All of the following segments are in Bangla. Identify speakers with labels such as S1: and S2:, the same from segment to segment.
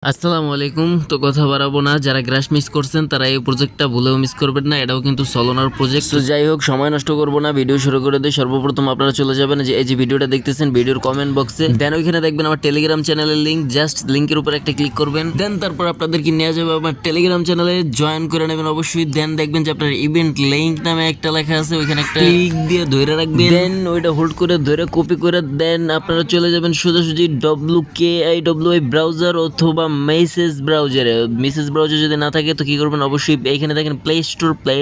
S1: আসসালামু আলাইকুম। তো কথা বাড়াবো না, যারা গ্রাস মিস করছেন তারা এই প্রজেক্টটা ভুলেও মিস করবেন না। এটাও কিন্তু সলোনার প্রজেক্ট। তো যাই হোক, সময় নষ্ট করবো না, ভিডিও শুরু করে দিই। সর্বপ্রথম আপনারা চলে যাবেন যে এই যে ভিডিওটা দেখতেছেন, ভিডিওর কমেন্ট বক্সে, দেন ওইখানে দেখবেন আমার টেলিগ্রাম চ্যানেলের লিঙ্ক। জাস্ট লিঙ্কের উপর একটা ক্লিক করবেন, দেন তারপর আপনাদেরকে নিয়ে যাবে আমার টেলিগ্রাম চ্যানেলে, জয়েন করে নেবেন অবশ্যই। দেন দেখবেন যে আপনার ইভেন্ট লিঙ্ক নামে একটা লেখা আছে, ওইখানে একটা ক্লিক দিয়ে ধরে রাখবেন, দেন ওইটা হোল্ড করে ধরে কপি করে দেন আপনারা চলে যাবেন সোজাসুজি WKIWI ব্রাউজার অথবা মেসেজ ব্রাউজারে। মেসেজ ব্রাউজার যদি না থাকে তো কি করবেন, অবশ্যই এইখানে দেখেন প্লে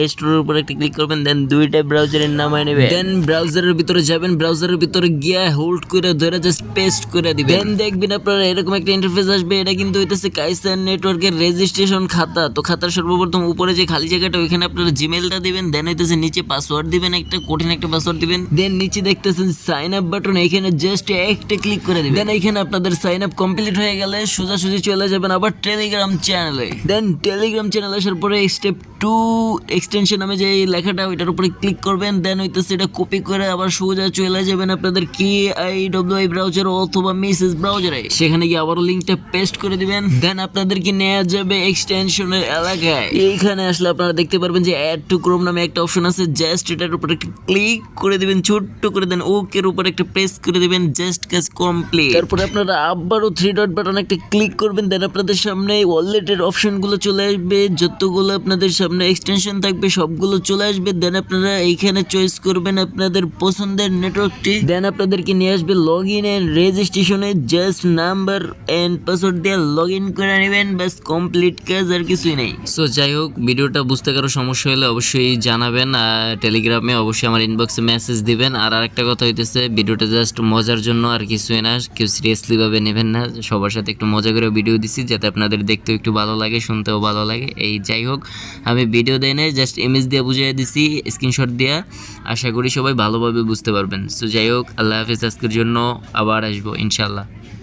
S1: স্টোরের উপর একটা ক্লিক করবেন, দেন দুইটা ব্রাউজারের নাম নেবেন, দেন ব্রাউজারের ভিতরে যাবেন, ব্রাউজারের ভিতরে গিয়ে হোল্ড করে ধরে জাস্ট পেস্ট করে দিবেন। দেন দেখবেন আপনারা এরকম একটা ইন্টারফেস আসবে। এটা কিন্তু হইতেছে কাইসার নেটওয়ার্কের রেজিস্ট্রেশন খাতা। তো খাতার সর্বপ্রথম উপরে যে খালি জায়গাটা ওইখানে আপনারা জিমেলটা দিবেন, দেন হইতেছে নিচে পাসওয়ার্ড দিবেন, একটা কঠিন একটা পাসওয়ার্ড দিবেন, দেন নিচে দেখতেছেন সাইন আপ বাটন, এখানে জাস্ট একটা ক্লিক করে দিবেন। দেন এখানে আপনাদের সাইন আপ কমপ্লিট হয়ে গেলে সোজাসুজি চলে যাবেন আবার টেলিগ্রাম চ্যানেলে। দেন টেলিগ্রাম চ্যানেল আসার পরে স্টেপ 2 এক্সটেনশন নামে যে লেখাটা ওইটার উপরে ক্লিক করবেন, দেন হইতেছে এটা কপি করে আবার সোজা চলে যাবেন আপনাদের KIWI ব্রাউজার অথবা মেসেজ ব্রাউজারে। সেখানে গিয়ে আবারও লিঙ্কটা পেস্ট করে দিবেন, দেন আপনাদেরকে নেওয়া যাবে এক্সটেনশনের এলাকায়। এইখানে আসলে আপনারা দেখতে পারবেন যে অ্যাড টু ক্রোম নামে একটা অপশন আছে। জাস্ট এটার উপরে একটা ক্লিক করে দিবেন ছোট্ট করে, দেন ওকের উপর একটা প্রেস করে দিবেন, জাস্ট কাজ কমপ্লিট। তারপরে আপনারা আবারও 3 ডট বাটন একটা ক্লিক করবেন, দেন আপনাদের সামনে ওয়ালেটের অপশনগুলো চলে আসবে, যতগুলো আপনাদের সামনে এক্সটেনশন থাকবে সবগুলো চলে আসবে। দেন আপনারা এইখানে চয়েস করবেন আপনাদের পছন্দের নেটওয়ার্কটি, দেন আপনাদেরকে নিয়ে আসবে লগ ইন এন্ড রেজিস্ট্রেশনে। জাস্ট নাম্বার এন্ড পাসওয়ার্ড দিয়ে লগ ইন করে নেবেন, বাস কমপ্লিট কাজ, আর কিছুই নেই। সো যাই হোক, ভিডিওটা বুঝতে কারো সমস্যা হলে অবশ্যই জানাবেন, টেলিগ্রামে অবশ্যই আমার ইনবক্সে মেসেজ দিবেন। আর আরেকটা কথা হইতেছে, ভিডিওটা জাস্ট মজার জন্য আর কিছুই না, কেউ সিরিয়াসলি ভাবে নেবেন না। সবার সাথে একটু মজা করে ভিডিও দিছি যাতে আপনাদের দেখতেও একটু ভালো লাগে, শুনতেও ভালো লাগে। এই যাই হোক, আমি ভিডিও দেই নাই, জাস্ট ইমেজ দিয়ে বুঝিয়ে দিছি, স্ক্রিনশট দিয়ে। আশা করি সবাই ভালোভাবে বুঝতে পারবেন। সো যাই হোক, আল্লাহ হাফিজ। আজকের জন্য আবার আসবো ইনশাল্লাহ।